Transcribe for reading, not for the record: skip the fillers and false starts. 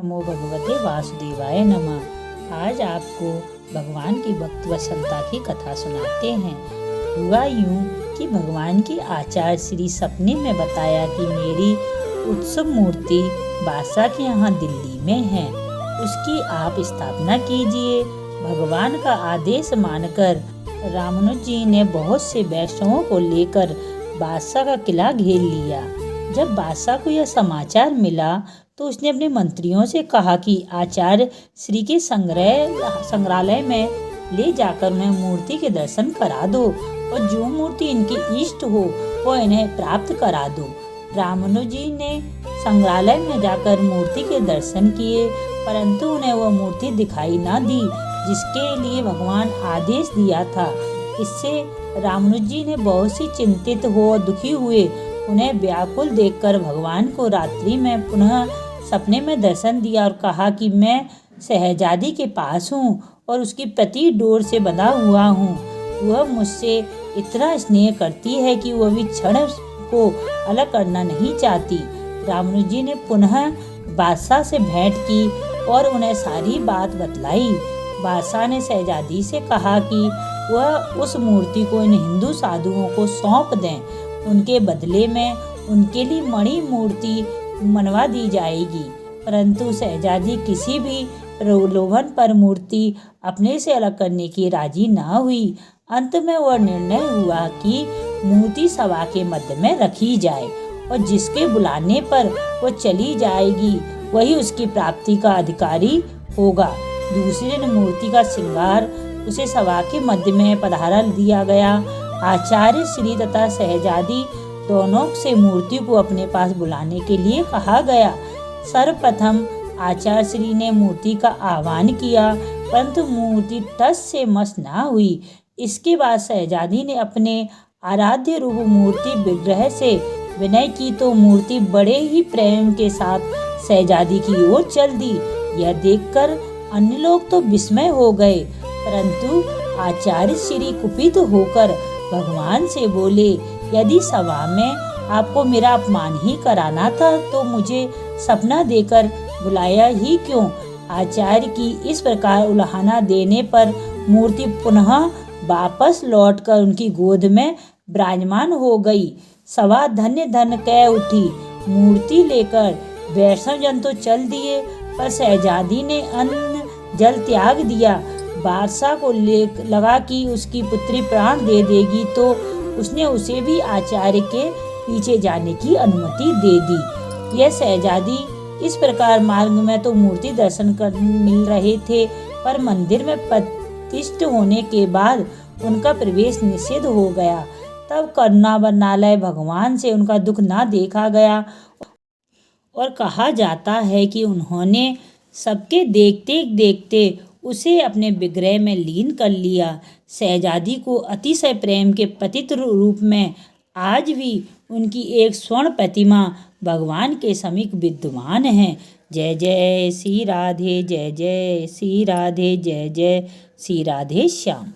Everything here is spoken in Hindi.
नमो भगवते वासुदेवाय नमः। आज आपको भगवान की भक्त वत्सलता की कथा सुनाते हैं। हुआ यूं कि भगवान की आचार्य श्री सपने में बताया कि मेरी उत्सव मूर्ति बादशाह के यहाँ दिल्ली में है, उसकी आप स्थापना कीजिए। भगवान का आदेश मानकर रामानुज जी ने बहुत से वैष्णवों को लेकर बादशाह का किला घेर लिया। जब बादशाह को यह समाचार मिला तो उसने अपने मंत्रियों से कहा कि आचार्य श्री के संग्रहालय में ले जाकर उन्हें मूर्ति के दर्शन करा दो और जो मूर्ति इनकी इष्ट हो वो इन्हें प्राप्त करा दो। रामानुज जी ने संग्रहालय में जाकर मूर्ति के दर्शन किए, परंतु उन्हें वह मूर्ति दिखाई न दी जिसके लिए भगवान आदेश दिया था। इससे रामानुज जी ने बहुत सी चिंतित हो दुखी हुए। उन्हें व्याकुल देखकर भगवान को रात्रि में पुनः सपने में दर्शन दिया और कहा कि मैं शहजादी के पास हूँ और उसकी प्रति डोर से बंधा हुआ हूँ। वह मुझसे इतना स्नेह करती है कि वह भी क्षण को अलग करना नहीं चाहती। रामानुज जी ने पुनः बादशाह से भेंट की और उन्हें सारी बात बतलाई। बादशाह ने शहजादी से कहा कि वह उस मूर्ति को इन हिंदू साधुओं को सौंप दें, उनके बदले में उनके लिए मणि मूर्ति मनवा दी जाएगी। परंतु शहजादी किसी भी प्रलोभन पर मूर्ति अपने से अलग करने की राजी न हुई। अंत में वह निर्णय हुआ कि मूर्ति सभा के मध्य में रखी जाए और जिसके बुलाने पर वो चली जाएगी वही उसकी प्राप्ति का अधिकारी होगा। दूसरे दिन मूर्ति का श्रृंगार उसे सभा के मध्य में पधारा दिया गया। आचार्य श्री तथा शहजादी दोनों से मूर्ति को अपने पास बुलाने के लिए कहा गया। सर्वप्रथम आचार्य श्री ने मूर्ति का आह्वान किया, परंतु मूर्ति टस से मस न हुई। इसके बाद शहजादी ने अपने आराध्य रूप मूर्ति विग्रह से विनय की तो मूर्ति बड़े ही प्रेम के साथ शहजादी की ओर चल दी। यह देखकर अन्य लोग तो विस्मय हो गए, परंतु आचार्य श्री कुपित होकर भगवान से बोले, यदि सभा में आपको मेरा अपमान ही कराना था तो मुझे सपना देकर बुलाया ही क्यों। आचार्य की इस प्रकार उलाहना देने पर मूर्ति पुनः वापस लौटकर उनकी गोद में विराजमान हो गई। सभा धन्य धन्य कह उठी। मूर्ति लेकर वैष्णव जन तो चल दिए, पर शहजादी ने अन्न जल त्याग दिया। बादशाह को लगा कि उसकी पुत्री प्राण दे देगी तो उसने उसे भी आचार्य के पीछे जाने की अनुमति दे दी। यह शहजादी इस प्रकार मार्ग में तो मूर्ति दर्शन कर मिल रहे थे, पर मंदिर में प्रतिष्ठित होने के बाद उनका प्रवेश निषेध हो गया। तब करुणा वरनालय भगवान से उनका दुख ना देखा गया और कहा जाता है कि उन्होंने सबके देखते देखते उसे अपने विग्रह में लीन कर लिया। शहजादी को अतिशय प्रेम के प्रतीक रूप में आज भी उनकी एक स्वर्ण प्रतिमा भगवान के समीप विद्यमान है। जय जय श्री राधे, जय जय श्री राधे, जय जय श्री राधे श्याम।